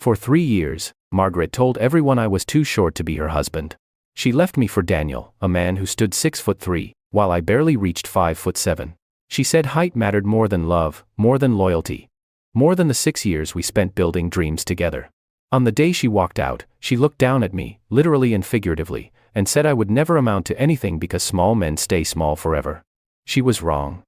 For 3 years, Margaret told everyone I was too short to be her husband. She left me for Daniel, a man who stood 6'3", while I barely reached 5'7". She said height mattered more than love, more than loyalty, more than the 6 years we spent building dreams together. On the day she walked out, she looked down at me, literally and figuratively, and said I would never amount to anything because small men stay small forever. She was wrong.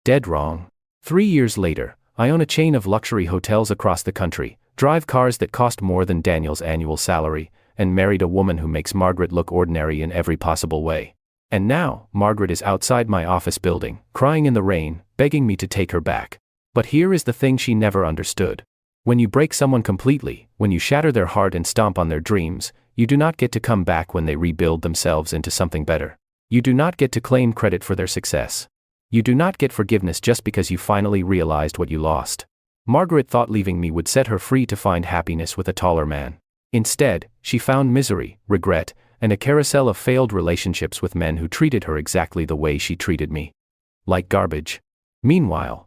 Dead wrong. 3 years later, I own a chain of luxury hotels across the country, drive cars that cost more than Daniel's annual salary, and married a woman who makes Margaret look ordinary in every possible way. And now, Margaret is outside my office building, crying in the rain, begging me to take her back. But here is the thing she never understood. When you break someone completely, when you shatter their heart and stomp on their dreams, you do not get to come back when they rebuild themselves into something better. You do not get to claim credit for their success. You do not get forgiveness just because you finally realized what you lost. Margaret thought leaving me would set her free to find happiness with a taller man. Instead, she found misery, regret, and a carousel of failed relationships with men who treated her exactly the way she treated me. Like garbage. Meanwhile,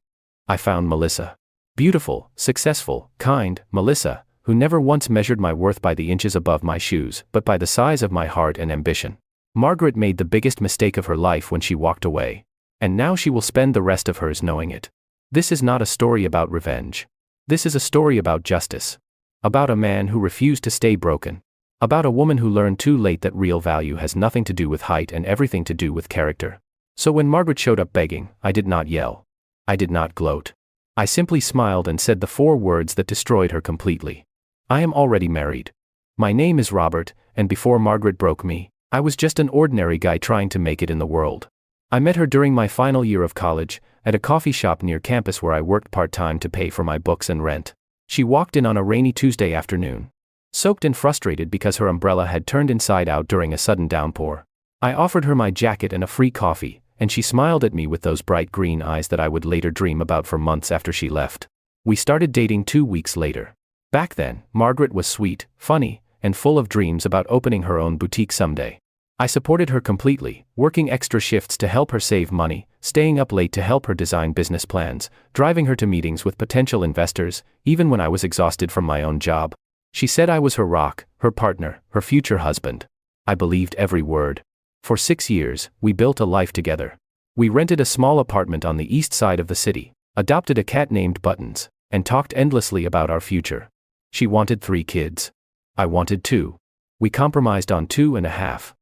I found Melissa. Beautiful, successful, kind, Melissa, who never once measured my worth by the inches above my shoes, but by the size of my heart and ambition. Margaret made the biggest mistake of her life when she walked away. And now she will spend the rest of hers knowing it. This is not a story about revenge. This is a story about justice. About a man who refused to stay broken. About a woman who learned too late that real value has nothing to do with height and everything to do with character. So when Margaret showed up begging, I did not yell. I did not gloat. I simply smiled and said the 4 words that destroyed her completely. I am already married. My name is Robert, and before Margaret broke me, I was just an ordinary guy trying to make it in the world. I met her during my final year of college, at a coffee shop near campus where I worked part-time to pay for my books and rent. She walked in on a rainy Tuesday afternoon. Soaked and frustrated because her umbrella had turned inside out during a sudden downpour. I offered her my jacket and a free coffee, and she smiled at me with those bright green eyes that I would later dream about for months after she left. We started dating 2 weeks later. Back then, Margaret was sweet, funny, and full of dreams about opening her own boutique someday. I supported her completely, working extra shifts to help her save money, staying up late to help her design business plans, driving her to meetings with potential investors, even when I was exhausted from my own job. She said I was her rock, her partner, her future husband. I believed every word. For 6 years, we built a life together. We rented a small apartment on the east side of the city, adopted a cat named Buttons, and talked endlessly about our future. She wanted 3 kids. I wanted 2. We compromised on 2.5.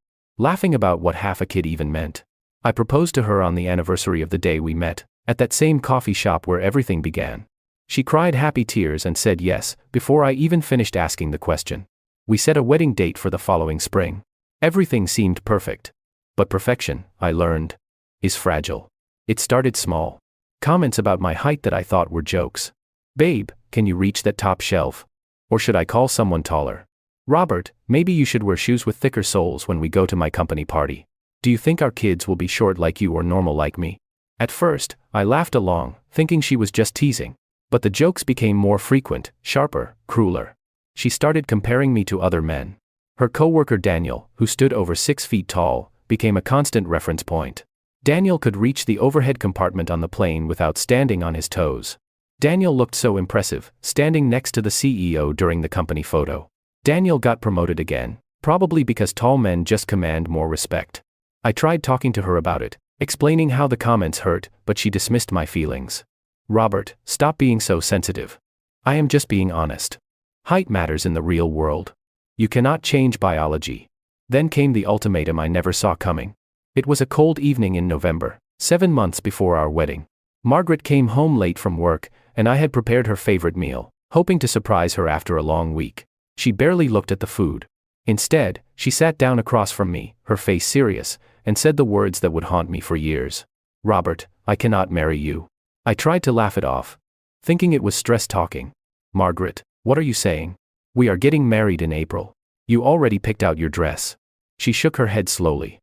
Laughing about what half a kid even meant. I proposed to her on the anniversary of the day we met, at that same coffee shop where everything began. She cried happy tears and said yes, before I even finished asking the question. We set a wedding date for the following spring. Everything seemed perfect. But perfection, I learned, is fragile. It started small. Comments about my height that I thought were jokes. Babe, can you reach that top shelf? Or should I call someone taller? Robert, maybe you should wear shoes with thicker soles when we go to my company party. Do you think our kids will be short like you or normal like me? At first, I laughed along, thinking she was just teasing. But the jokes became more frequent, sharper, crueler. She started comparing me to other men. Her coworker Daniel, who stood over 6 feet tall, became a constant reference point. Daniel could reach the overhead compartment on the plane without standing on his toes. Daniel looked so impressive, standing next to the CEO during the company photo. Daniel got promoted again, probably because tall men just command more respect. I tried talking to her about it, explaining how the comments hurt, but she dismissed my feelings. Robert, stop being so sensitive. I am just being honest. Height matters in the real world. You cannot change biology. Then came the ultimatum I never saw coming. It was a cold evening in November, 7 months before our wedding. Margaret came home late from work, and I had prepared her favorite meal, hoping to surprise her after a long week. She barely looked at the food. Instead, she sat down across from me, her face serious, and said the words that would haunt me for years. Robert, I cannot marry you. I tried to laugh it off, thinking it was stress talking. Margaret, what are you saying? We are getting married in April. You already picked out your dress. She shook her head slowly.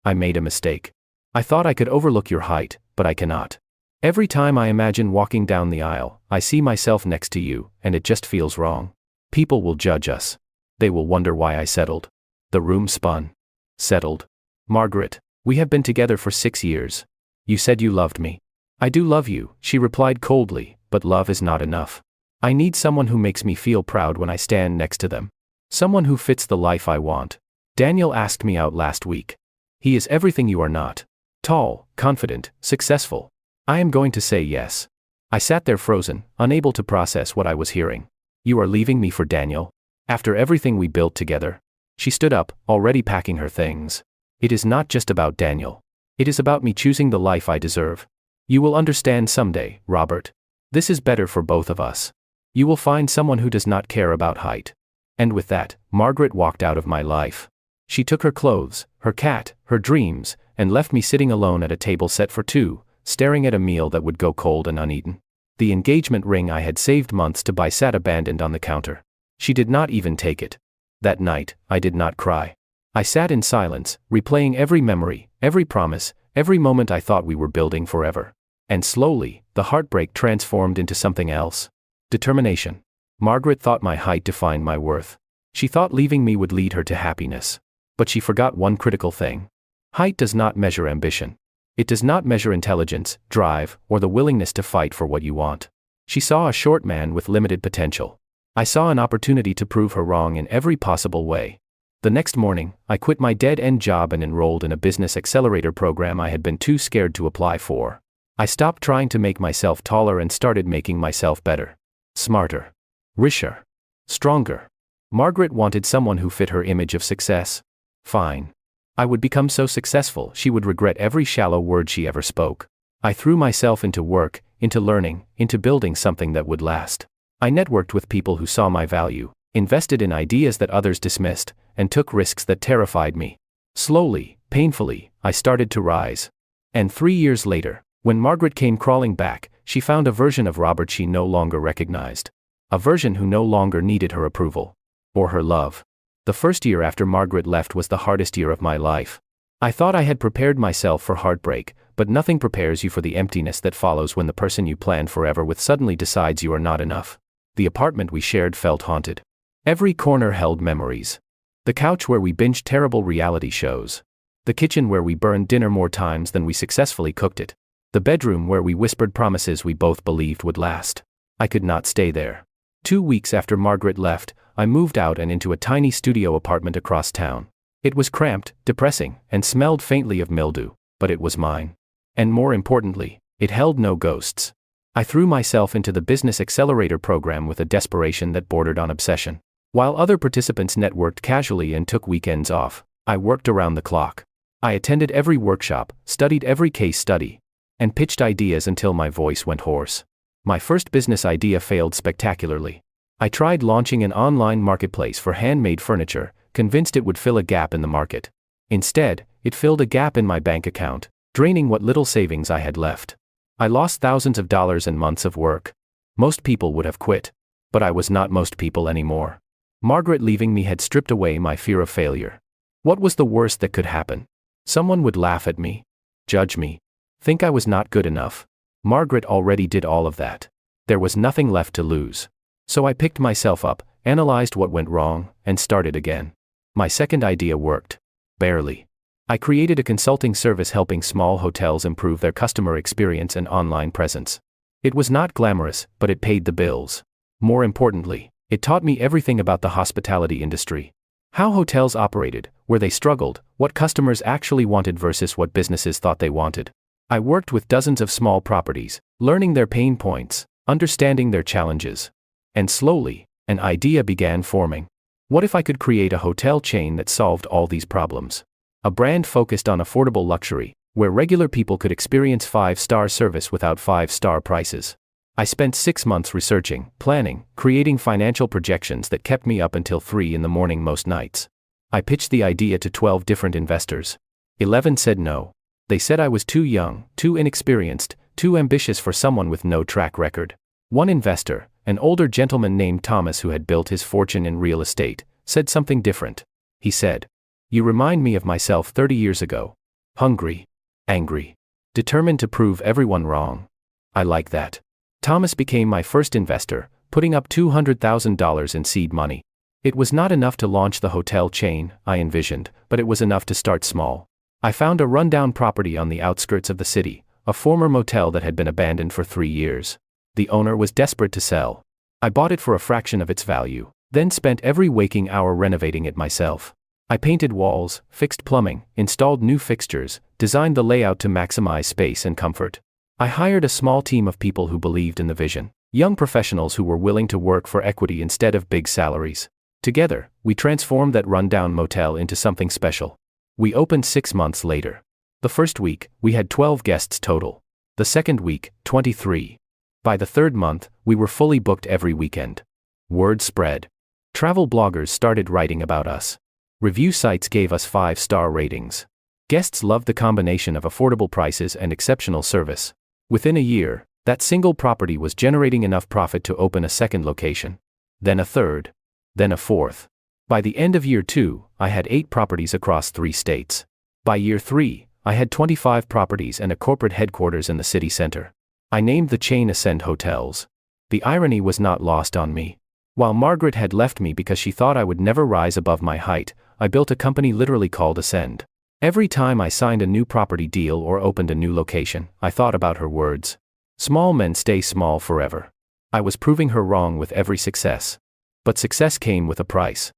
I made a mistake. I thought I could overlook your height, but I cannot. Every time I imagine walking down the aisle, I see myself next to you, and it just feels wrong. People will judge us. They will wonder why I settled. The room spun. Settled. Margaret, we have been together for 6 years. You said you loved me. I do love you, she replied coldly, but love is not enough. I need someone who makes me feel proud when I stand next to them. Someone who fits the life I want. Daniel asked me out last week. He is everything you are not. Tall, confident, successful. I am going to say yes. I sat there frozen, unable to process what I was hearing. You are leaving me for Daniel? After everything we built together? She stood up, already packing her things. It is not just about Daniel. It is about me choosing the life I deserve. You will understand someday, Robert. This is better for both of us. You will find someone who does not care about height. And with that, Margaret walked out of my life. She took her clothes, her cat, her dreams, and left me sitting alone at a table set for two, staring at a meal that would go cold and uneaten. The engagement ring I had saved months to buy sat abandoned on the counter. She did not even take it. That night, I did not cry. I sat in silence, replaying every memory, every promise, every moment I thought we were building forever. And slowly, the heartbreak transformed into something else. Determination. Margaret thought my height defined my worth. She thought leaving me would lead her to happiness. But she forgot one critical thing. Height does not measure ambition. It does not measure intelligence, drive, or the willingness to fight for what you want. She saw a short man with limited potential. I saw an opportunity to prove her wrong in every possible way. The next morning, I quit my dead-end job and enrolled in a business accelerator program I had been too scared to apply for. I stopped trying to make myself taller and started making myself better. Smarter. Richer. Stronger. Margaret wanted someone who fit her image of success. Fine. I would become so successful she would regret every shallow word she ever spoke. I threw myself into work, into learning, into building something that would last. I networked with people who saw my value, invested in ideas that others dismissed, and took risks that terrified me. Slowly, painfully, I started to rise. And 3 years later, when Margaret came crawling back, she found a version of Robert she no longer recognized. A version who no longer needed her approval. Or her love. The first year after Margaret left was the hardest year of my life. I thought I had prepared myself for heartbreak, but nothing prepares you for the emptiness that follows when the person you planned forever with suddenly decides you are not enough. The apartment we shared felt haunted. Every corner held memories. The couch where we binged terrible reality shows. The kitchen where we burned dinner more times than we successfully cooked it. The bedroom where we whispered promises we both believed would last. I could not stay there. 2 weeks after Margaret left, I moved out and into a tiny studio apartment across town. It was cramped, depressing, and smelled faintly of mildew, but it was mine. And more importantly, it held no ghosts. I threw myself into the business accelerator program with a desperation that bordered on obsession. While other participants networked casually and took weekends off, I worked around the clock. I attended every workshop, studied every case study, and pitched ideas until my voice went hoarse. My first business idea failed spectacularly. I tried launching an online marketplace for handmade furniture, convinced it would fill a gap in the market. Instead, it filled a gap in my bank account, draining what little savings I had left. I lost thousands of dollars and months of work. Most people would have quit. But I was not most people anymore. Margaret leaving me had stripped away my fear of failure. What was the worst that could happen? Someone would laugh at me, judge me, think I was not good enough. Margaret already did all of that. There was nothing left to lose. So I picked myself up, analyzed what went wrong, and started again. My second idea worked. Barely. I created a consulting service helping small hotels improve their customer experience and online presence. It was not glamorous, but it paid the bills. More importantly, it taught me everything about the hospitality industry. How hotels operated, where they struggled, what customers actually wanted versus what businesses thought they wanted. I worked with dozens of small properties, learning their pain points, understanding their challenges. And slowly, an idea began forming. What if I could create a hotel chain that solved all these problems? A brand focused on affordable luxury, where regular people could experience 5-star service without 5-star prices. I spent 6 months researching, planning, creating financial projections that kept me up until 3 in the morning most nights. I pitched the idea to 12 different investors. 11 said no. They said I was too young, too inexperienced, too ambitious for someone with no track record. One investor, an older gentleman named Thomas who had built his fortune in real estate, said something different. He said, "You remind me of myself 30 years ago. Hungry, angry, determined to prove everyone wrong." I like that. Thomas became my first investor, putting up $200,000 in seed money. It was not enough to launch the hotel chain I envisioned, but it was enough to start small. I found a rundown property on the outskirts of the city, a former motel that had been abandoned for 3 years. The owner was desperate to sell. I bought it for a fraction of its value, then spent every waking hour renovating it myself. I painted walls, fixed plumbing, installed new fixtures, designed the layout to maximize space and comfort. I hired a small team of people who believed in the vision, young professionals who were willing to work for equity instead of big salaries. Together, we transformed that rundown motel into something special. We opened 6 months later. The first week, we had 12 guests total. The second week, 23. By the third month, we were fully booked every weekend. Word spread. Travel bloggers started writing about us. Review sites gave us 5-star ratings. Guests loved the combination of affordable prices and exceptional service. Within a year, that single property was generating enough profit to open a second location. Then a third. Then a fourth. By the end of year 2, I had 8 properties across 3 states. By year 3, I had 25 properties and a corporate headquarters in the city center. I named the chain Ascend Hotels. The irony was not lost on me. While Margaret had left me because she thought I would never rise above my height, I built a company literally called Ascend. Every time I signed a new property deal or opened a new location, I thought about her words. Small men stay small forever. I was proving her wrong with every success. But success came with a price.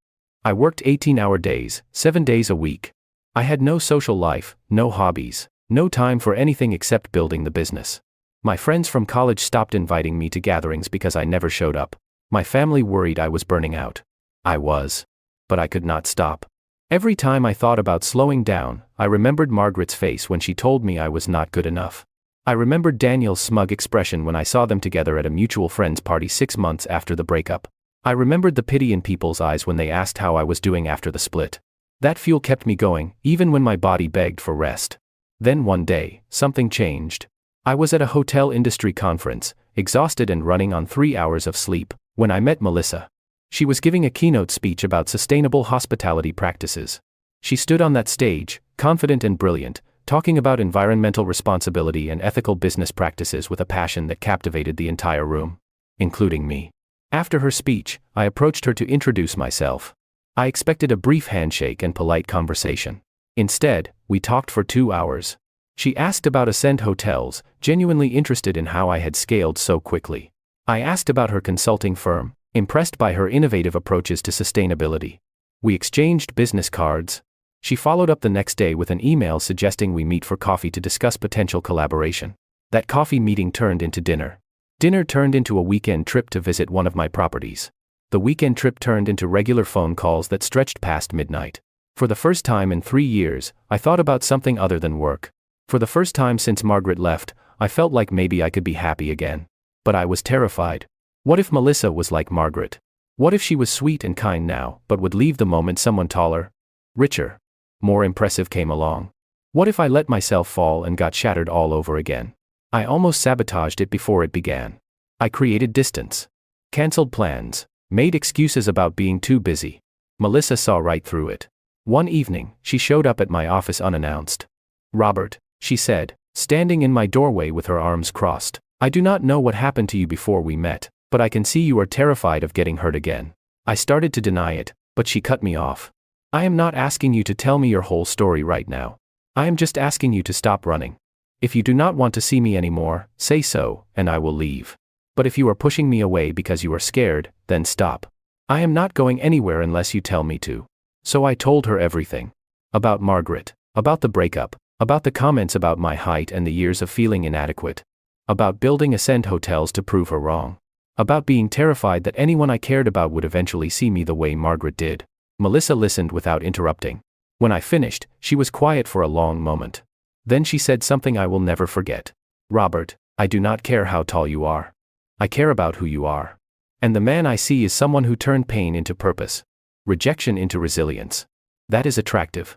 I worked 18-hour days, 7 days a week. I had no social life, no hobbies, no time for anything except building the business. My friends from college stopped inviting me to gatherings because I never showed up. My family worried I was burning out. I was. But I could not stop. Every time I thought about slowing down, I remembered Margaret's face when she told me I was not good enough. I remembered Daniel's smug expression when I saw them together at a mutual friend's party 6 months after the breakup. I remembered the pity in people's eyes when they asked how I was doing after the split. That fuel kept me going, even when my body begged for rest. Then one day, something changed. I was at a hotel industry conference, exhausted and running on 3 hours of sleep, when I met Melissa. She was giving a keynote speech about sustainable hospitality practices. She stood on that stage, confident and brilliant, talking about environmental responsibility and ethical business practices with a passion that captivated the entire room, including me. After her speech, I approached her to introduce myself. I expected a brief handshake and polite conversation. Instead, we talked for 2 hours. She asked about Ascend Hotels, genuinely interested in how I had scaled so quickly. I asked about her consulting firm, impressed by her innovative approaches to sustainability. We exchanged business cards. She followed up the next day with an email suggesting we meet for coffee to discuss potential collaboration. That coffee meeting turned into dinner. Dinner turned into a weekend trip to visit one of my properties. The weekend trip turned into regular phone calls that stretched past midnight. For the first time in 3 years, I thought about something other than work. For the first time since Margaret left, I felt like maybe I could be happy again. But I was terrified. What if Melissa was like Margaret? What if she was sweet and kind now, but would leave the moment someone taller, richer, more impressive came along? What if I let myself fall and got shattered all over again? I almost sabotaged it before it began. I created distance, canceled plans, made excuses about being too busy. Melissa saw right through it. One evening, she showed up at my office unannounced. "Robert," she said, standing in my doorway with her arms crossed, "I do not know what happened to you before we met, but I can see you are terrified of getting hurt again." I started to deny it, but she cut me off. "I am not asking you to tell me your whole story right now. I am just asking you to stop running. If you do not want to see me anymore, say so, and I will leave. But if you are pushing me away because you are scared, then stop. I am not going anywhere unless you tell me to." So I told her everything. About Margaret, about the breakup, about the comments about my height and the years of feeling inadequate. About building Ascend Hotels to prove her wrong. About being terrified that anyone I cared about would eventually see me the way Margaret did. Melissa listened without interrupting. When I finished, she was quiet for a long moment. Then she said something I will never forget. "Robert, I do not care how tall you are. I care about who you are. And the man I see is someone who turned pain into purpose. Rejection into resilience. That is attractive.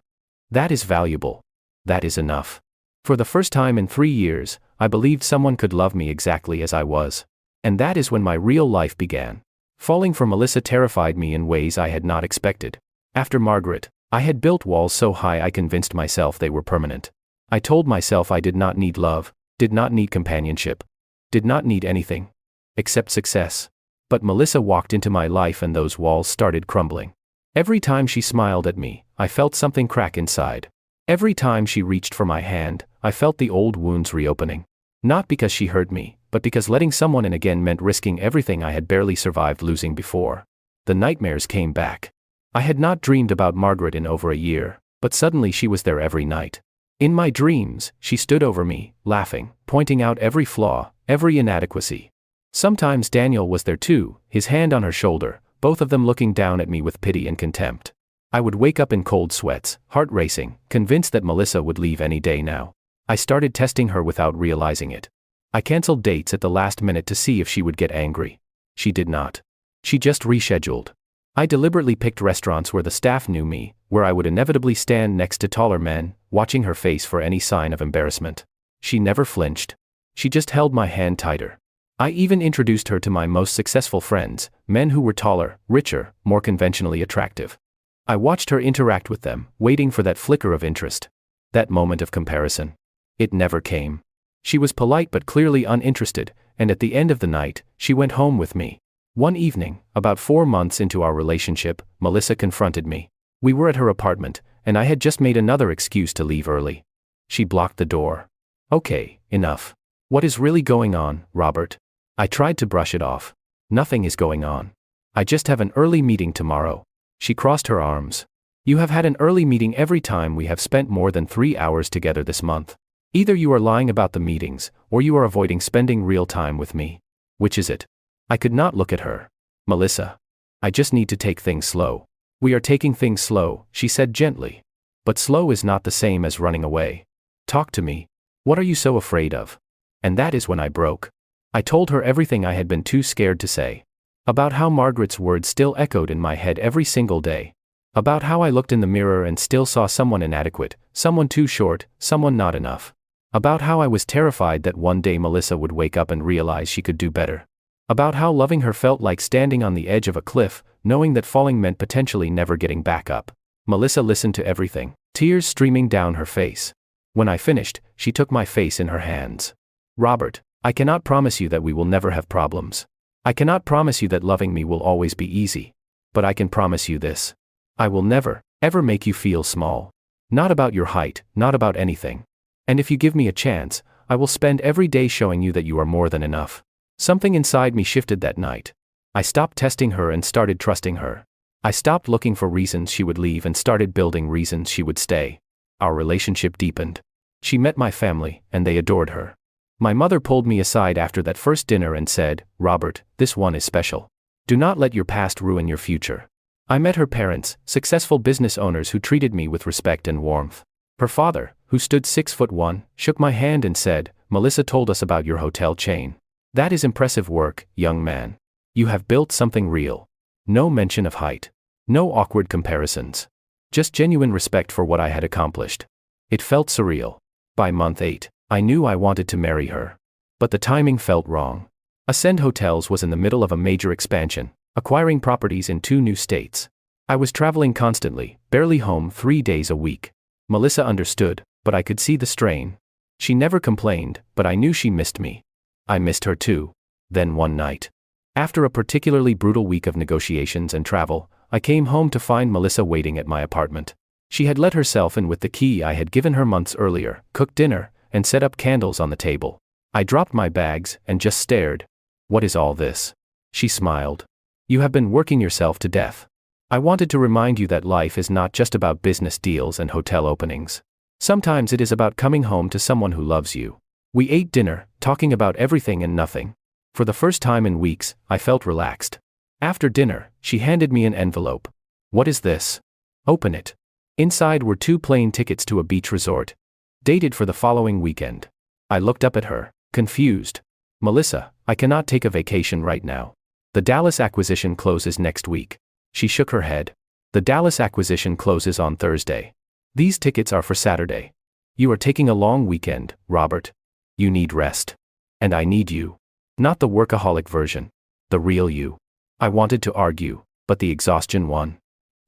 That is valuable. That is enough." For the first time in 3 years, I believed someone could love me exactly as I was. And that is when my real life began. Falling for Melissa terrified me in ways I had not expected. After Margaret, I had built walls so high I convinced myself they were permanent. I told myself I did not need love, did not need companionship, did not need anything except success. But Melissa walked into my life and those walls started crumbling. Every time she smiled at me, I felt something crack inside. Every time she reached for my hand, I felt the old wounds reopening. Not because she hurt me, but because letting someone in again meant risking everything I had barely survived losing before. The nightmares came back. I had not dreamed about Margaret in over a year, but suddenly she was there every night. In my dreams, she stood over me, laughing, pointing out every flaw, every inadequacy. Sometimes Daniel was there too, his hand on her shoulder, both of them looking down at me with pity and contempt. I would wake up in cold sweats, heart racing, convinced that Melissa would leave any day now. I started testing her without realizing it. I canceled dates at the last minute to see if she would get angry. She did not. She just rescheduled. I deliberately picked restaurants where the staff knew me, where I would inevitably stand next to taller men, watching her face for any sign of embarrassment. She never flinched. She just held my hand tighter. I even introduced her to my most successful friends, men who were taller, richer, more conventionally attractive. I watched her interact with them, waiting for that flicker of interest. That moment of comparison. It never came. She was polite but clearly uninterested, and at the end of the night, she went home with me. One evening, about 4 months into our relationship, Melissa confronted me. We were at her apartment, and I had just made another excuse to leave early. She blocked the door. Okay, enough. What is really going on, Robert? I tried to brush it off. Nothing is going on. I just have an early meeting tomorrow. She crossed her arms. You have had an early meeting every time we have spent more than 3 hours together this month. Either you are lying about the meetings, or you are avoiding spending real time with me. Which is it? I could not look at her. Melissa. I just need to take things slow. We are taking things slow, she said gently. But slow is not the same as running away. Talk to me. What are you so afraid of? And that is when I broke. I told her everything I had been too scared to say. About how Margaret's words still echoed in my head every single day. About how I looked in the mirror and still saw someone inadequate, someone too short, someone not enough. About how I was terrified that one day Melissa would wake up and realize she could do better. About how loving her felt like standing on the edge of a cliff, knowing that falling meant potentially never getting back up. Melissa listened to everything, tears streaming down her face. When I finished, she took my face in her hands. Robert, I cannot promise you that we will never have problems. I cannot promise you that loving me will always be easy. But I can promise you this. I will never, ever make you feel small. Not about your height, not about anything. And if you give me a chance, I will spend every day showing you that you are more than enough. Something inside me shifted that night. I stopped testing her and started trusting her. I stopped looking for reasons she would leave and started building reasons she would stay. Our relationship deepened. She met my family, and they adored her. My mother pulled me aside after that first dinner and said, Robert, this one is special. Do not let your past ruin your future. I met her parents, successful business owners who treated me with respect and warmth. Her father, who stood 6'1", shook my hand and said, Melissa told us about your hotel chain. That is impressive work, young man. You have built something real. No mention of height. No awkward comparisons. Just genuine respect for what I had accomplished. It felt surreal. By month 8, I knew I wanted to marry her. But the timing felt wrong. Ascend Hotels was in the middle of a major expansion, acquiring properties in 2 new states. I was traveling constantly, barely home 3 days a week. Melissa understood, but I could see the strain. She never complained, but I knew she missed me. I missed her too. Then one night. After a particularly brutal week of negotiations and travel, I came home to find Melissa waiting at my apartment. She had let herself in with the key I had given her months earlier, cooked dinner, and set up candles on the table. I dropped my bags and just stared. What is all this? She smiled. You have been working yourself to death. I wanted to remind you that life is not just about business deals and hotel openings. Sometimes it is about coming home to someone who loves you. We ate dinner, talking about everything and nothing. For the first time in weeks, I felt relaxed. After dinner, she handed me an envelope. What is this? Open it. Inside were 2 plane tickets to a beach resort. Dated for the following weekend. I looked up at her, confused. Melissa, I cannot take a vacation right now. The Dallas acquisition closes next week. She shook her head. The Dallas acquisition closes on Thursday. These tickets are for Saturday. You are taking a long weekend, Robert. You need rest. And I need you. Not the workaholic version. The real you. I wanted to argue, but the exhaustion won.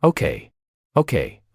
Okay,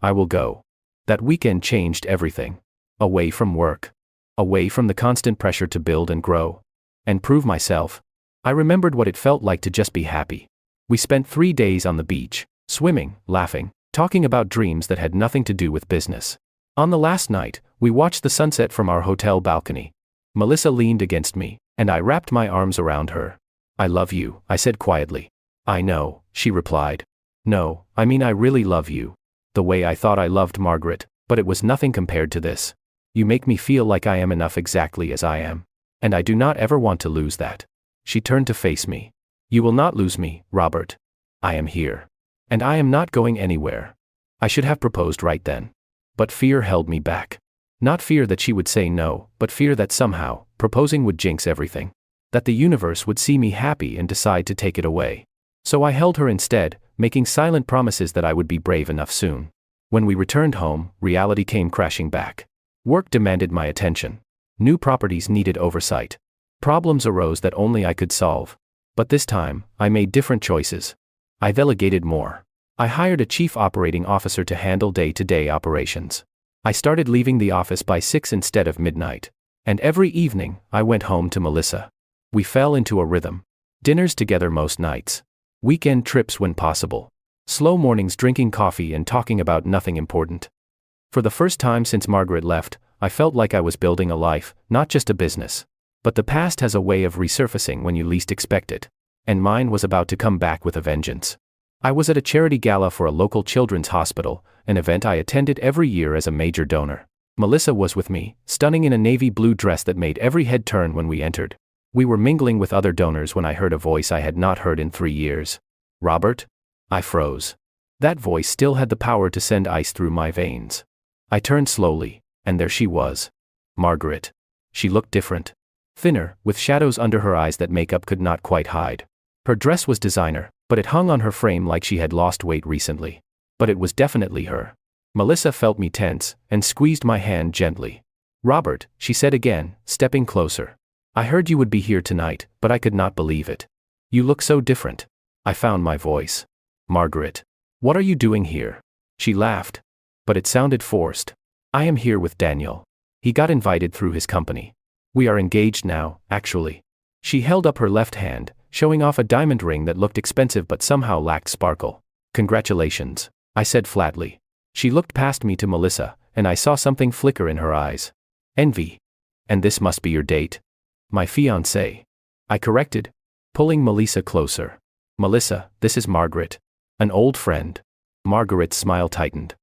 I will go. That weekend changed everything. Away from work. Away from the constant pressure to build and grow. And prove myself. I remembered what it felt like to just be happy. We spent 3 days on the beach, swimming, laughing, talking about dreams that had nothing to do with business. On the last night, we watched the sunset from our hotel balcony. Melissa leaned against me, and I wrapped my arms around her. I love you, I said quietly. I know, she replied. No, I mean I really love you. The way I thought I loved Margaret, but it was nothing compared to this. You make me feel like I am enough exactly as I am. And I do not ever want to lose that. She turned to face me. You will not lose me, Robert. I am here. And I am not going anywhere. I should have proposed right then. But fear held me back. Not fear that she would say no, but fear that somehow, proposing would jinx everything. That the universe would see me happy and decide to take it away. So I held her instead, making silent promises that I would be brave enough soon. When we returned home, reality came crashing back. Work demanded my attention. New properties needed oversight. Problems arose that only I could solve. But this time, I made different choices. I delegated more. I hired a chief operating officer to handle day-to-day operations. I started leaving the office by 6 instead of midnight. And every evening, I went home to Melissa. We fell into a rhythm. Dinners together most nights. Weekend trips when possible. Slow mornings drinking coffee and talking about nothing important. For the first time since Margaret left, I felt like I was building a life, not just a business. But the past has a way of resurfacing when you least expect it. And mine was about to come back with a vengeance. I was at a charity gala for a local children's hospital, an event I attended every year as a major donor. Melissa was with me, stunning in a navy blue dress that made every head turn when we entered. We were mingling with other donors when I heard a voice I had not heard in 3 years. Robert? I froze. That voice still had the power to send ice through my veins. I turned slowly, and there she was. Margaret. She looked different. Thinner, with shadows under her eyes that makeup could not quite hide. Her dress was designer, but it hung on her frame like she had lost weight recently. But it was definitely her. Melissa felt me tense, and squeezed my hand gently. Robert, she said again, stepping closer. I heard you would be here tonight, but I could not believe it. You look so different. I found my voice. Margaret. What are you doing here? She laughed. But it sounded forced. I am here with Daniel. He got invited through his company. We are engaged now, actually. She held up her left hand, showing off a diamond ring that looked expensive but somehow lacked sparkle. Congratulations, I said flatly. She looked past me to Melissa, and I saw something flicker in her eyes. Envy. And this must be your date? My fiancée. I corrected, pulling Melissa closer. Melissa, this is Margaret. An old friend. Margaret's smile tightened.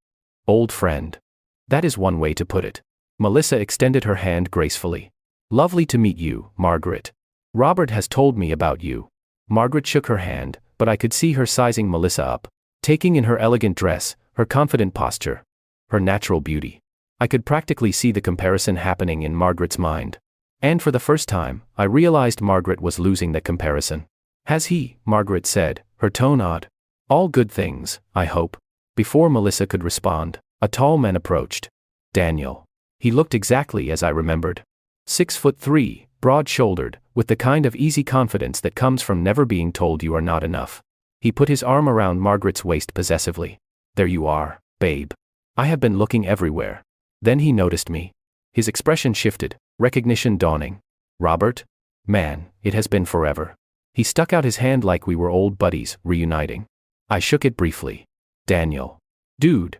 Old friend. That is one way to put it. Melissa extended her hand gracefully. Lovely to meet you, Margaret. Robert has told me about you. Margaret shook her hand, but I could see her sizing Melissa up, taking in her elegant dress, her confident posture, her natural beauty. I could practically see the comparison happening in Margaret's mind. And for the first time, I realized Margaret was losing that comparison. Has he, Margaret said, her tone odd. All good things, I hope. Before Melissa could respond, a tall man approached. Daniel. He looked exactly as I remembered. 6'3", broad-shouldered, with the kind of easy confidence that comes from never being told you are not enough. He put his arm around Margaret's waist possessively. There you are, babe. I have been looking everywhere. Then he noticed me. His expression shifted, recognition dawning. Robert? Man, it has been forever. He stuck out his hand like we were old buddies, reuniting. I shook it briefly. Daniel. Dude.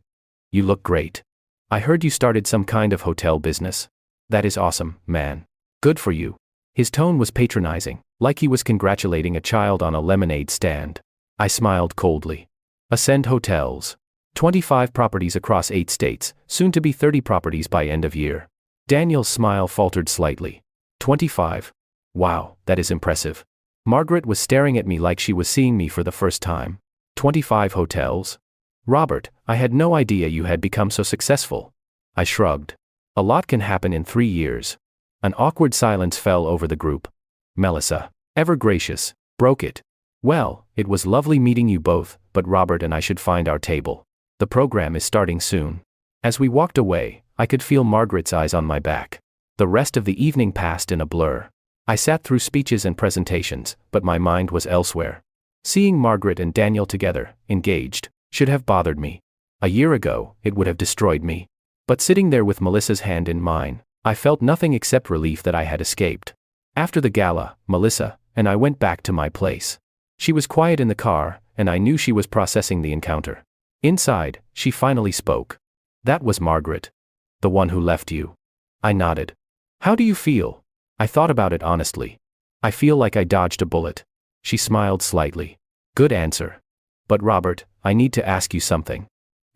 You look great. I heard you started some kind of hotel business. That is awesome, man. Good for you. His tone was patronizing, like he was congratulating a child on a lemonade stand. I smiled coldly. Ascend Hotels. 25 properties across 8 states, soon to be 30 properties by end of year. Daniel's smile faltered slightly. 25. Wow, that is impressive. Margaret was staring at me like she was seeing me for the first time. 25 hotels? Robert, I had no idea you had become so successful. I shrugged. A lot can happen in 3 years. An awkward silence fell over the group. Melissa, ever gracious, broke it. Well, it was lovely meeting you both, but Robert and I should find our table. The program is starting soon. As we walked away, I could feel Margaret's eyes on my back. The rest of the evening passed in a blur. I sat through speeches and presentations, but my mind was elsewhere. Seeing Margaret and Daniel together, engaged, should have bothered me. A year ago, it would have destroyed me. But sitting there with Melissa's hand in mine, I felt nothing except relief that I had escaped. After the gala, Melissa and I went back to my place. She was quiet in the car, and I knew she was processing the encounter. Inside, she finally spoke. That was Margaret. The one who left you. I nodded. How do you feel? I thought about it honestly. I feel like I dodged a bullet. She smiled slightly. Good answer. But Robert, I need to ask you something.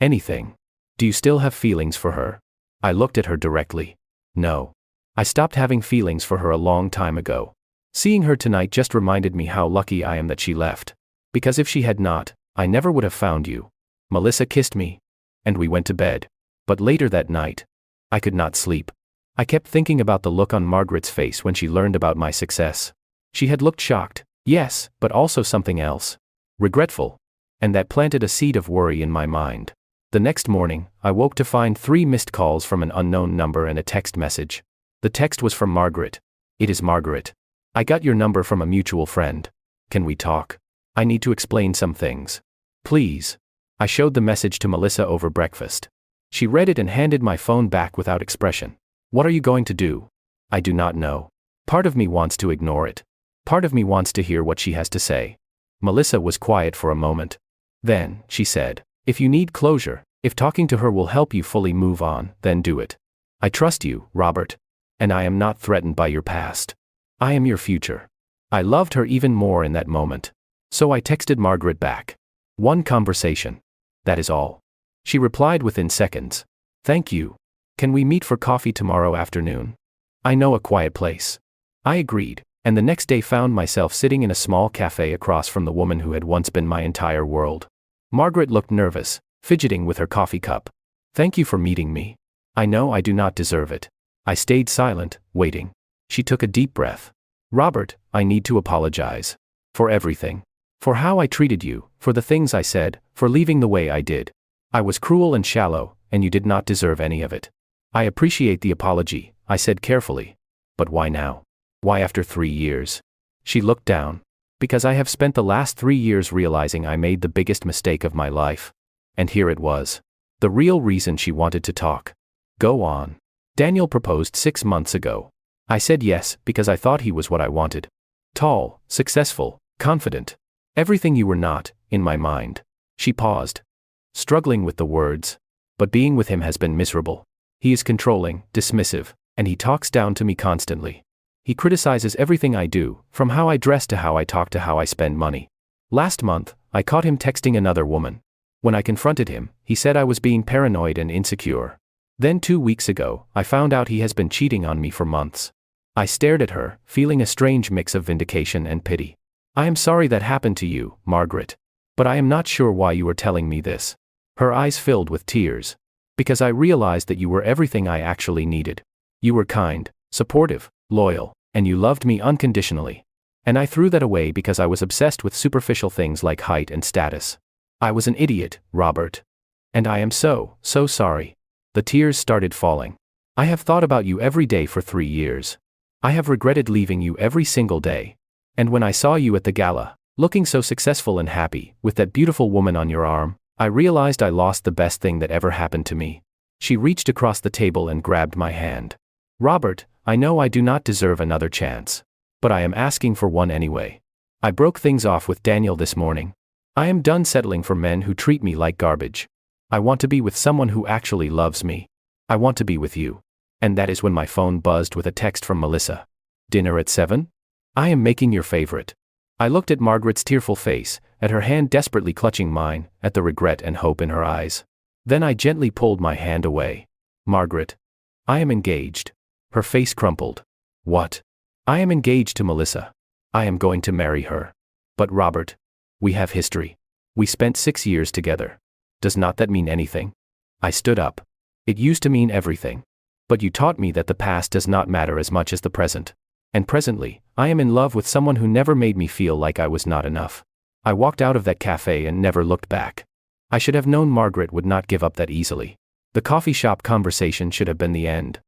Anything. Do you still have feelings for her? I looked at her directly. No. I stopped having feelings for her a long time ago. Seeing her tonight just reminded me how lucky I am that she left. Because if she had not, I never would have found you. Melissa kissed me. And we went to bed. But later that night, I could not sleep. I kept thinking about the look on Margaret's face when she learned about my success. She had looked shocked, yes, but also something else. Regretful. And that planted a seed of worry in my mind. The next morning, I woke to find 3 missed calls from an unknown number and a text message. The text was from Margaret. It is Margaret. I got your number from a mutual friend. Can we talk? I need to explain some things. Please. I showed the message to Melissa over breakfast. She read it and handed my phone back without expression. What are you going to do? I do not know. Part of me wants to ignore it. Part of me wants to hear what she has to say. Melissa was quiet for a moment. Then, she said, if you need closure, if talking to her will help you fully move on, then do it. I trust you, Robert. And I am not threatened by your past. I am your future. I loved her even more in that moment. So I texted Margaret back. One conversation. That is all. She replied within seconds. Thank you. Can we meet for coffee tomorrow afternoon? I know a quiet place. I agreed, and the next day found myself sitting in a small cafe across from the woman who had once been my entire world. Margaret looked nervous, fidgeting with her coffee cup. Thank you for meeting me. I know I do not deserve it. I stayed silent, waiting. She took a deep breath. Robert, I need to apologize. For everything. For how I treated you, for the things I said, for leaving the way I did. I was cruel and shallow, and you did not deserve any of it. I appreciate the apology, I said carefully. But why now? Why after 3 years? She looked down. Because I have spent the last 3 years realizing I made the biggest mistake of my life. And here it was. The real reason she wanted to talk. Go on. Daniel proposed 6 months ago. I said yes, because I thought he was what I wanted. Tall, successful, confident. Everything you were not, in my mind. She paused. Struggling with the words. But being with him has been miserable. He is controlling, dismissive, and he talks down to me constantly. He criticizes everything I do, from how I dress to how I talk to how I spend money. Last month, I caught him texting another woman. When I confronted him, he said I was being paranoid and insecure. Then 2 weeks ago, I found out he has been cheating on me for months. I stared at her, feeling a strange mix of vindication and pity. I am sorry that happened to you, Margaret. But I am not sure why you are telling me this. Her eyes filled with tears. Because I realized that you were everything I actually needed. You were kind, supportive, loyal, and you loved me unconditionally. And I threw that away because I was obsessed with superficial things like height and status. I was an idiot, Robert. And I am so sorry. The tears started falling. I have thought about you every day for 3 years. I have regretted leaving you every single day. And when I saw you at the gala, looking so successful and happy, with that beautiful woman on your arm, I realized I lost the best thing that ever happened to me. She reached across the table and grabbed my hand. Robert, I know I do not deserve another chance. But I am asking for one anyway. I broke things off with Daniel this morning. I am done settling for men who treat me like garbage. I want to be with someone who actually loves me. I want to be with you. And that is when my phone buzzed with a text from Melissa. Dinner at 7? I am making your favorite. I looked at Margaret's tearful face, at her hand desperately clutching mine, at the regret and hope in her eyes. Then I gently pulled my hand away. Margaret. I am engaged. Her face crumpled. What? I am engaged to Melissa. I am going to marry her. But Robert. We have history. We spent 6 years together. Does not that mean anything? I stood up. It used to mean everything. But you taught me that the past does not matter as much as the present. And presently, I am in love with someone who never made me feel like I was not enough. I walked out of that cafe and never looked back. I should have known Margaret would not give up that easily. The coffee shop conversation should have been the end.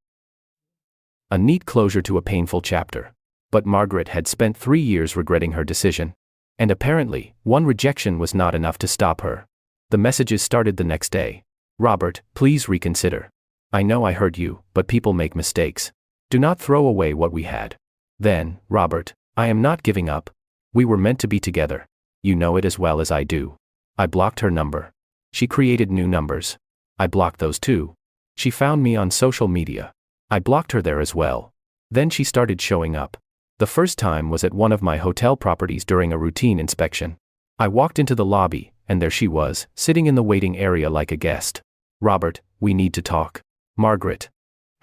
A neat closure to a painful chapter. But Margaret had spent 3 years regretting her decision. And apparently, one rejection was not enough to stop her. The messages started the next day. Robert, please reconsider. I know I hurt you, but people make mistakes. Do not throw away what we had. Then, Robert, I am not giving up. We were meant to be together. You know it as well as I do. I blocked her number. She created new numbers. I blocked those too. She found me on social media. I blocked her there as well. Then she started showing up. The first time was at one of my hotel properties during a routine inspection. I walked into the lobby, and there she was, sitting in the waiting area like a guest. "Robert, we need to talk." "Margaret.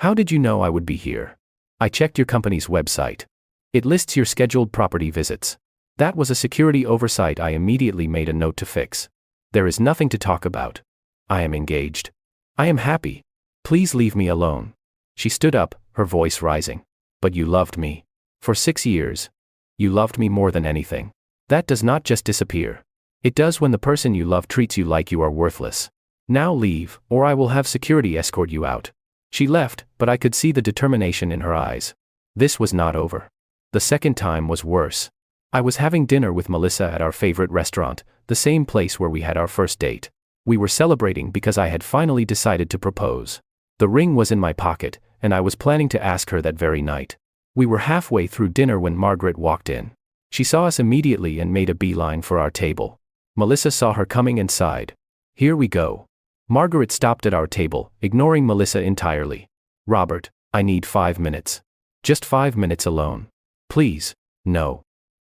How did you know I would be here?" "I checked your company's website. It lists your scheduled property visits." That was a security oversight I immediately made a note to fix. "There is nothing to talk about. I am engaged. I am happy. Please leave me alone." She stood up, her voice rising. "But you loved me. For 6 years. You loved me more than anything. That does not just disappear. It does when the person you love treats you like you are worthless. Now leave, or I will have security escort you out." She left, but I could see the determination in her eyes. This was not over. The second time was worse. I was having dinner with Melissa at our favorite restaurant, the same place where we had our first date. We were celebrating because I had finally decided to propose. The ring was in my pocket, and I was planning to ask her that very night. We were halfway through dinner when Margaret walked in. She saw us immediately and made a beeline for our table. Melissa saw her coming and sighed. "Here we go." Margaret stopped at our table, ignoring Melissa entirely. "Robert, I need 5 minutes. Just 5 minutes alone. Please." "No.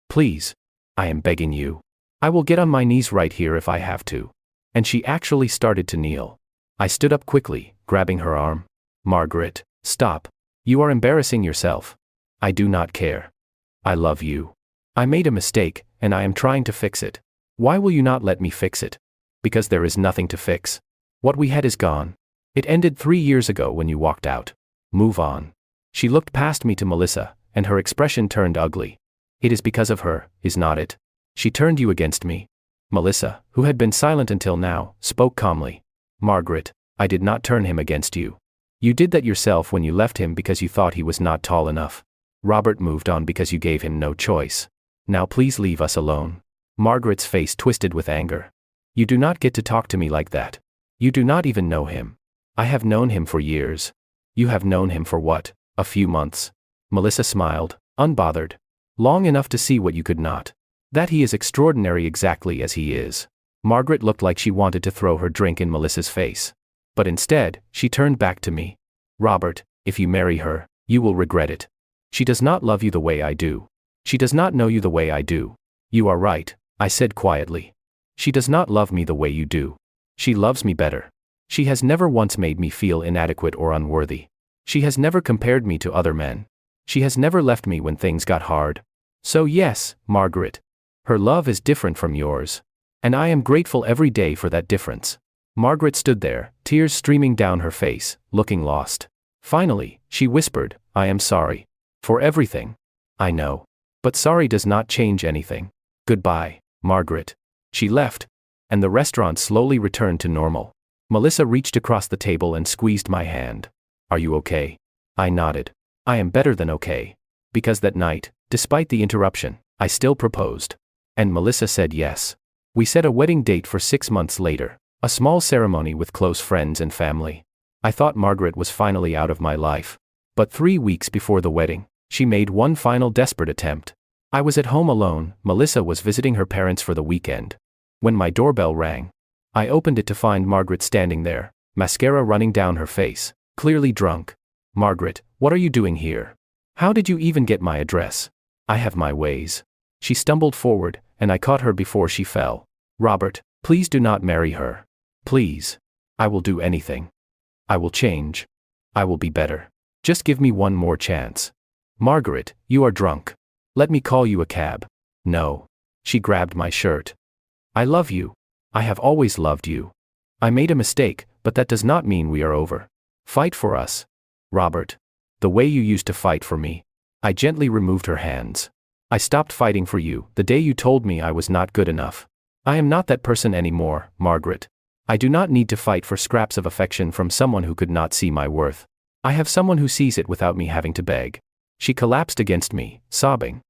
Please. I am begging you. I will get on my knees right here if I have to." And she actually started to kneel. I stood up quickly, grabbing her arm. "Margaret, stop. You are embarrassing yourself. I do not care. I love you. I made a mistake, and I am trying to fix it. Why will you not let me fix it?" "Because there is nothing to fix. What we had is gone. It ended 3 years ago when you walked out. Move on." She looked past me to Melissa, and her expression turned ugly. "It is because of her, is not it? She turned you against me." Melissa, who had been silent until now, spoke calmly. "Margaret, I did not turn him against you. You did that yourself when you left him because you thought he was not tall enough. Robert moved on because you gave him no choice. Now please leave us alone." Margaret's face twisted with anger. "You do not get to talk to me like that. You do not even know him. I have known him for years." "You have known him for what, a few months?" Melissa smiled, unbothered. "Long enough to see what you could not. That he is extraordinary exactly as he is." Margaret looked like she wanted to throw her drink in Melissa's face. But instead, she turned back to me. "Robert, if you marry her, you will regret it. She does not love you the way I do. She does not know you the way I do." "You are right," I said quietly. "She does not love me the way you do. She loves me better. She has never once made me feel inadequate or unworthy. She has never compared me to other men. She has never left me when things got hard. So yes, Margaret. Her love is different from yours. And I am grateful every day for that difference." Margaret stood there, tears streaming down her face, looking lost. Finally, she whispered, "I am sorry. For everything. I know. But sorry does not change anything. Goodbye, Margaret." She left, and the restaurant slowly returned to normal. Melissa reached across the table and squeezed my hand. "Are you okay?" I nodded. "I am better than okay." Because that night, despite the interruption, I still proposed. And Melissa said yes. We set a wedding date for 6 months later, a small ceremony with close friends and family. I thought Margaret was finally out of my life. But 3 weeks before the wedding, she made one final desperate attempt. I was at home alone. Melissa was visiting her parents for the weekend. When my doorbell rang, I opened it to find Margaret standing there, mascara running down her face, clearly drunk. "Margaret, what are you doing here? How did you even get my address?" "I have my ways." She stumbled forward, and I caught her before she fell. "Robert, please do not marry her. Please. I will do anything. I will change. I will be better. Just give me one more chance." "Margaret, you are drunk. Let me call you a cab." "No." She grabbed my shirt. "I love you. I have always loved you. I made a mistake, but that does not mean we are over. Fight for us. Robert. The way you used to fight for me." I gently removed her hands. "I stopped fighting for you the day you told me I was not good enough. I am not that person anymore, Margaret. I do not need to fight for scraps of affection from someone who could not see my worth. I have someone who sees it without me having to beg." She collapsed against me, sobbing.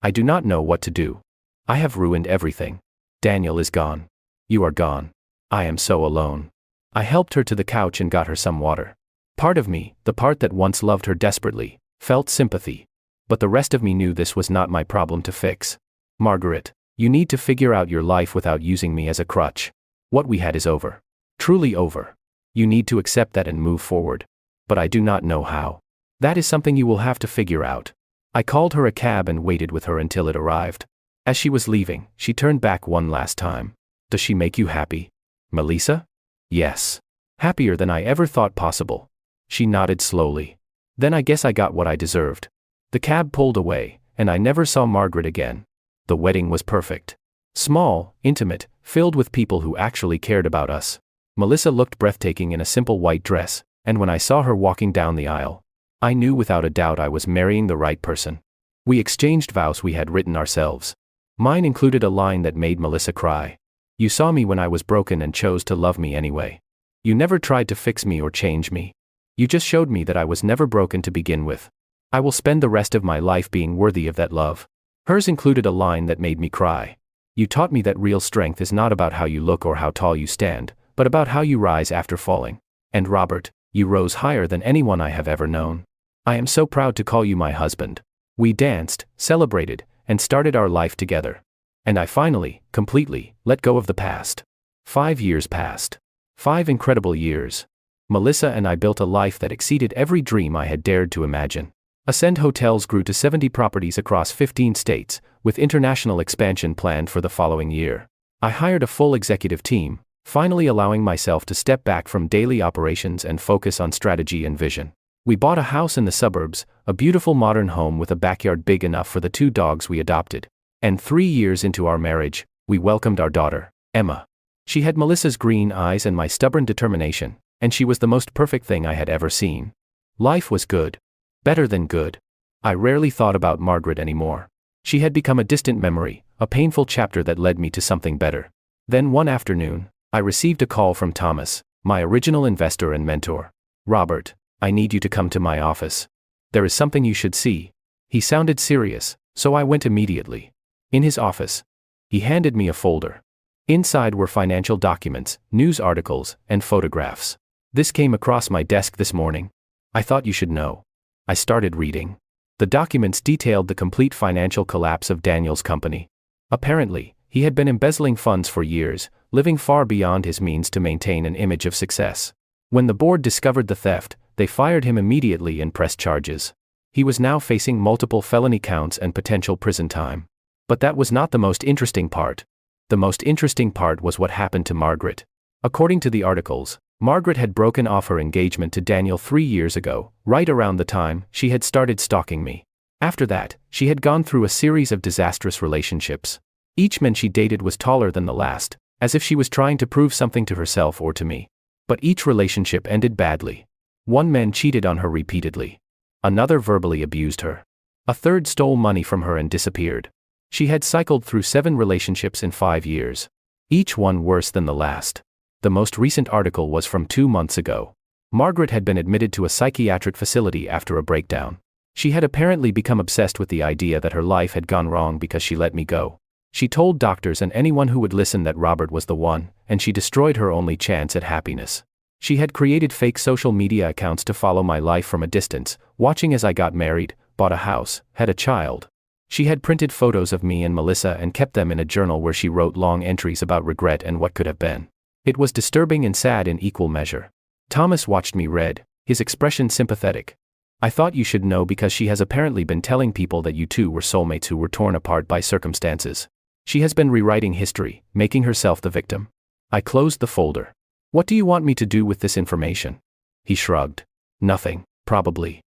"I do not know what to do. I have ruined everything. Daniel is gone. You are gone. I am so alone." I helped her to the couch and got her some water. Part of me, the part that once loved her desperately, felt sympathy. But the rest of me knew this was not my problem to fix. "Margaret, you need to figure out your life without using me as a crutch. What we had is over. Truly over. You need to accept that and move forward. But I do not know how. That is something you will have to figure out." I called her a cab and waited with her until it arrived. As she was leaving, she turned back one last time. Does she make you happy, Melissa? Yes. Happier than I ever thought possible. She nodded slowly. Then I guess I got what I deserved. The cab pulled away, and I never saw Margaret again. The wedding was perfect. Small, intimate, filled with people who actually cared about us. Melissa looked breathtaking in a simple white dress, and when I saw her walking down the aisle, I knew without a doubt I was marrying the right person. We exchanged vows we had written ourselves. Mine included a line that made Melissa cry. You saw me when I was broken and chose to love me anyway. You never tried to fix me or change me. You just showed me that I was never broken to begin with. I will spend the rest of my life being worthy of that love. Hers included a line that made me cry. You taught me that real strength is not about how you look or how tall you stand, but about how you rise after falling. And Robert, you rose higher than anyone I have ever known. I am so proud to call you my husband. We danced, celebrated, and started our life together. And I finally, completely, let go of the past. 5 years passed. 5 incredible years. Melissa and I built a life that exceeded every dream I had dared to imagine. Ascend Hotels grew to 70 properties across 15 states, with international expansion planned for the following year. I hired a full executive team, finally allowing myself to step back from daily operations and focus on strategy and vision. We bought a house in the suburbs, a beautiful modern home with a backyard big enough for the 2 dogs we adopted. And 3 years into our marriage, we welcomed our daughter, Emma. She had Melissa's green eyes and my stubborn determination, and she was the most perfect thing I had ever seen. Life was good. Better than good. I rarely thought about Margaret anymore. She had become a distant memory, a painful chapter that led me to something better. Then one afternoon, I received a call from Thomas, my original investor and mentor. Robert, I need you to come to my office. There is something you should see. He sounded serious, so I went immediately. In his office, he handed me a folder. Inside were financial documents, news articles, and photographs. This came across my desk this morning. I thought you should know. I started reading. The documents detailed the complete financial collapse of Daniel's company. Apparently, he had been embezzling funds for years, living far beyond his means to maintain an image of success. When the board discovered the theft, they fired him immediately and pressed charges. He was now facing multiple felony counts and potential prison time. But that was not the most interesting part. The most interesting part was what happened to Margaret. According to the articles, Margaret had broken off her engagement to Daniel 3 years ago, right around the time she had started stalking me. After that, she had gone through a series of disastrous relationships. Each man she dated was taller than the last, as if she was trying to prove something to herself or to me. But each relationship ended badly. One man cheated on her repeatedly. Another verbally abused her. A third stole money from her and disappeared. She had cycled through 7 relationships in 5 years. Each one worse than the last. The most recent article was from 2 months ago. Margaret had been admitted to a psychiatric facility after a breakdown. She had apparently become obsessed with the idea that her life had gone wrong because she let me go. She told doctors and anyone who would listen that Robert was the one, and she destroyed her only chance at happiness. She had created fake social media accounts to follow my life from a distance, watching as I got married, bought a house, had a child. She had printed photos of me and Melissa and kept them in a journal where she wrote long entries about regret and what could have been. It was disturbing and sad in equal measure. Thomas watched me read, his expression sympathetic. I thought you should know because she has apparently been telling people that you two were soulmates who were torn apart by circumstances. She has been rewriting history, making herself the victim. I closed the folder. What do you want me to do with this information? He shrugged. Nothing, probably.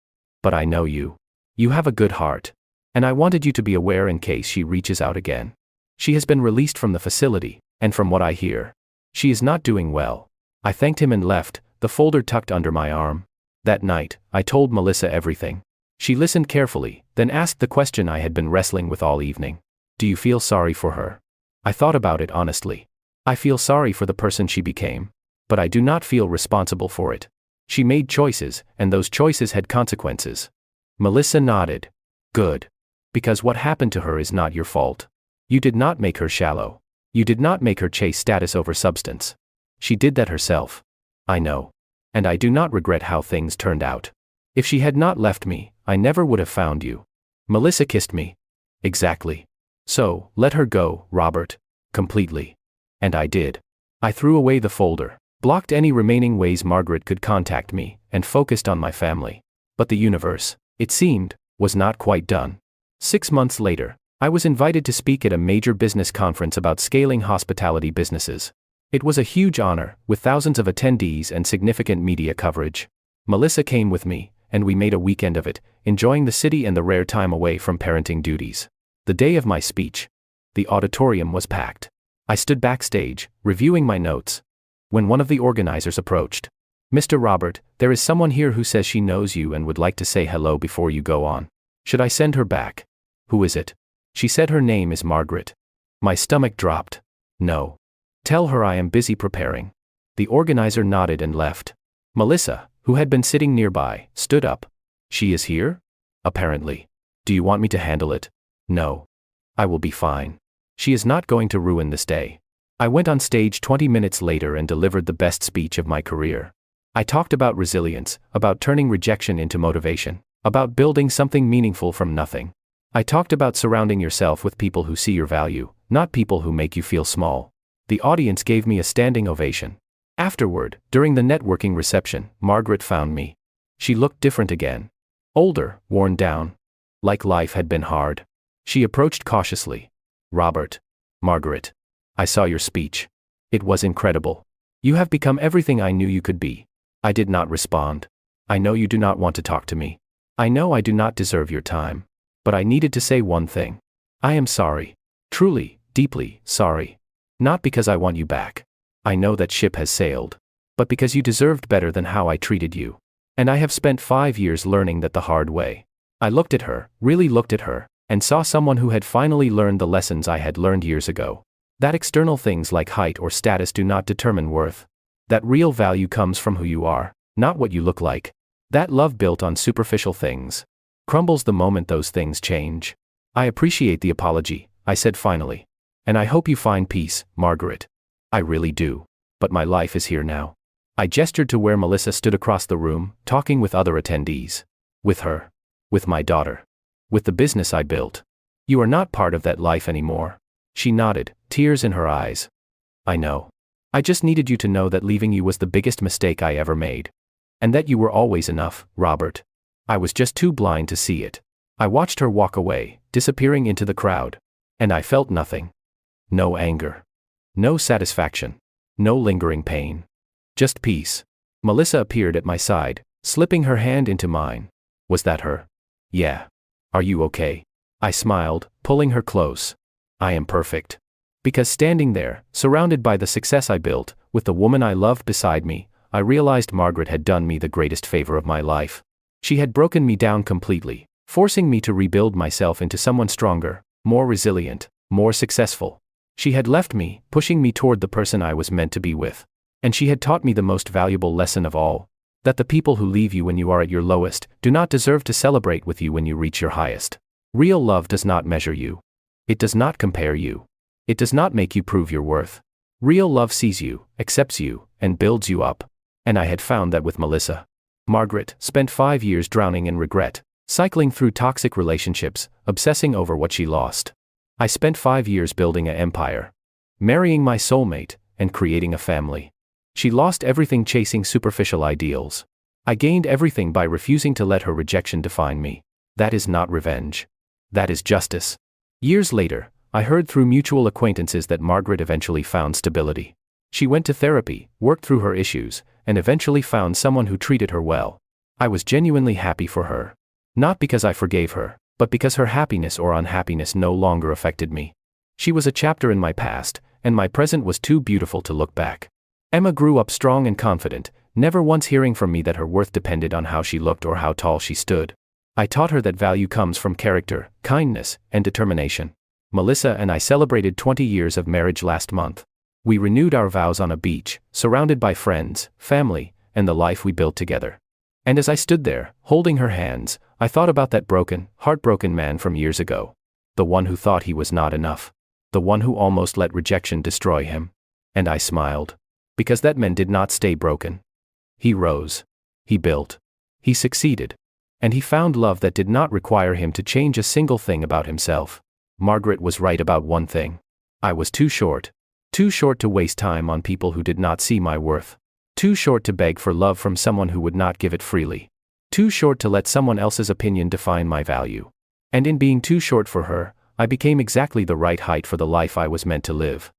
But I know you. You have a good heart. And I wanted you to be aware in case she reaches out again. She has been released from the facility, and from what I hear, she is not doing well. I thanked him and left, the folder tucked under my arm. That night, I told Melissa everything. She listened carefully, then asked the question I had been wrestling with all evening. Do you feel sorry for her? I thought about it honestly. I feel sorry for the person she became. But I do not feel responsible for it. She made choices, and those choices had consequences. Melissa nodded. Good. Because what happened to her is not your fault. You did not make her shallow. You did not make her chase status over substance. She did that herself. I know. And I do not regret how things turned out. If she had not left me, I never would have found you. Melissa kissed me. Exactly. So, let her go, Robert. Completely. And I did. I threw away the folder, blocked any remaining ways Margaret could contact me, and focused on my family. But the universe, it seemed, Was not quite done. 6 months later, I was invited to speak at a major business conference about scaling hospitality businesses. It was a huge honor, with thousands of attendees and significant media coverage. Melissa came with me, and we made a weekend of it, enjoying the city and the rare time away from parenting duties. The day of my speech, the auditorium was packed. I stood backstage, reviewing my notes, when one of the organizers approached. "Mr. Robert, there is someone here who says she knows you and would like to say hello before you go on. Should I send her back?" "Who is it?" "She said her name is Margaret." My stomach dropped. "No. Tell her I am busy preparing." The organizer nodded and left. Melissa, who had been sitting nearby, stood up. "She is here?" "Apparently. Do you want me to handle it?" "No. I will be fine. She is not going to ruin this day." I went on stage 20 minutes later and delivered the best speech of my career. I talked about resilience, about turning rejection into motivation, about building something meaningful from nothing. I talked about surrounding yourself with people who see your value, not people who make you feel small. The audience gave me a standing ovation. Afterward, during the networking reception, Margaret found me. She looked different again. Older, worn down. Like life had been hard. She approached cautiously. "Robert." "Margaret. I saw your speech. It was incredible. You have become everything I knew you could be." I did not respond. "I know you do not want to talk to me. I know I do not deserve your time. But I needed to say one thing. I am sorry. Truly, deeply sorry. Not because I want you back. I know that ship has sailed. But because you deserved better than how I treated you. And I have spent 5 years learning that the hard way." I looked at her, really looked at her, and saw someone who had finally learned the lessons I had learned years ago. That external things like height or status do not determine worth. That real value comes from who you are, not what you look like. That love built on superficial things crumbles the moment those things change. "I appreciate the apology," I said finally. "And I hope you find peace, Margaret. I really do. But my life is here now." I gestured to where Melissa stood across the room, talking with other attendees. "With her. With my daughter. With the business I built. You are not part of that life anymore." She nodded, tears in her eyes. "I know. I just needed you to know that leaving you was the biggest mistake I ever made. And that you were always enough, Robert. I was just too blind to see it." I watched her walk away, disappearing into the crowd. And I felt nothing. No anger. No satisfaction. No lingering pain. Just peace. Melissa appeared at my side, slipping her hand into mine. "Was that her?" "Yeah. Are you okay?" I smiled, pulling her close. "I am perfect." Because standing there, surrounded by the success I built, with the woman I loved beside me, I realized Margaret had done me the greatest favor of my life. She had broken me down completely, forcing me to rebuild myself into someone stronger, more resilient, more successful. She had left me, pushing me toward the person I was meant to be with. And she had taught me the most valuable lesson of all, that the people who leave you when you are at your lowest do not deserve to celebrate with you when you reach your highest. Real love does not measure you. It does not compare you. It does not make you prove your worth. Real love sees you, accepts you, and builds you up. And I had found that with Melissa. Margaret spent 5 years drowning in regret, cycling through toxic relationships, obsessing over what she lost. I spent 5 years building an empire, marrying my soulmate, and creating a family. She lost everything chasing superficial ideals. I gained everything by refusing to let her rejection define me. That is not revenge. That is justice. Years later, I heard through mutual acquaintances that Margaret eventually found stability. She went to therapy, worked through her issues, and eventually found someone who treated her well. I was genuinely happy for her. Not because I forgave her, but because her happiness or unhappiness no longer affected me. She was a chapter in my past, and my present was too beautiful to look back. Emma grew up strong and confident, never once hearing from me that her worth depended on how she looked or how tall she stood. I taught her that value comes from character, kindness, and determination. Melissa and I celebrated 20 years of marriage last month. We renewed our vows on a beach, surrounded by friends, family, and the life we built together. And as I stood there, holding her hands, I thought about that broken, heartbroken man from years ago. The one who thought he was not enough. The one who almost let rejection destroy him. And I smiled. Because that man did not stay broken. He rose. He built. He succeeded. And he found love that did not require him to change a single thing about himself. Margaret was right about one thing. I was too short. Too short to waste time on people who did not see my worth. Too short to beg for love from someone who would not give it freely. Too short to let someone else's opinion define my value. And in being too short for her, I became exactly the right height for the life I was meant to live.